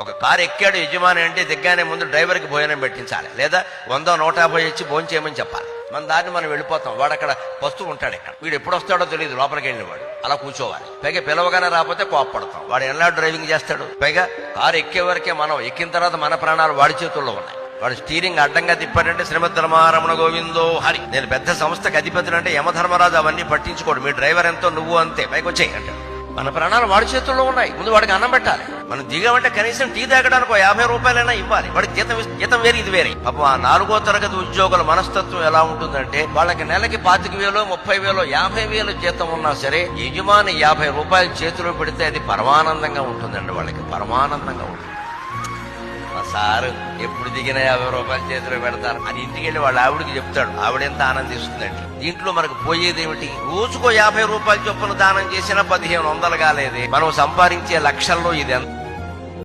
ఒక కారు ఎక్కాడు యజమాని అంటే దిగ్గానే ముందు డ్రైవర్కి భోజనం పెట్టించాలి, లేదా 100-150 ఇచ్చి భోజనం చేయమని చెప్పాలి. మన దాన్ని మనం వెళ్ళిపోతాం. వాడు అక్కడ వస్తూ ఉంటాడు. ఇక్కడ వీడు ఎప్పుడు వస్తాడో తెలియదు. లోపలికి వెళ్ళిన వాడు అలా కూర్చోవాలి. పైగా పిలవగానే రాకపోతే కోప్పడతాం. వాడు ఎలా డ్రైవింగ్ చేస్తాడు? పైగా కారు ఎక్కే వరకే మనం, ఎక్కిన తర్వాత మన ప్రాణాలు వాడి చేతుల్లో ఉన్నాయి. వాడు స్టీరింగ్ అడ్డంగా తిప్పాడంటే శ్రీమద్ రమారమణ గోవిందో హరి. నేను పెద్ద సంస్థకి అధిపతులు అంటే యమధర్మరాజు అవన్నీ పట్టించుకోడు. మీ డ్రైవర్ ఎంతో నువ్వు అంతే, పైకి వచ్చేయి అంటాడు. మన ప్రాణాలు వాడి చేతుల్లో ఉన్నాయి. ముందు వాడికి అన్నం పెట్టాలి. మనం దిగామంటే కనీసం టీ తాగడానికి 50 రూపాయలైనా ఇవ్వాలి. వాడికి జీతం వేరే, ఇది వేరే. పాపం ఆ 4వ తరగతి ఉద్యోగుల మనస్తత్వం ఎలా ఉంటుందంటే, వాళ్ళకి నెలకి 25,000, 30,000, 50,000 జీతం ఉన్నా సరే యజమాని 50 రూపాయలు చేతిలో పెడితే అది పరమానందంగా ఉంటుందండి. వాళ్ళకి పరమానందంగా ఉంటుంది. సారు ఎప్పుడు దిగిన 50 రూపాయలు చేతిలో పెడతారు అని ఇంటికి వెళ్ళి వాళ్ళ ఆవిడికి చెప్తాడు. ఆవిడెంత ఆనందిస్తుందండి. దీంట్లో మనకు పోయేది ఏమిటి? రోజుకో 50 రూపాయలు చొప్పున దానం చేసినా 1500 కాలేదే. మనం సంపాదించే లక్షల్లో ఇది ఎంత?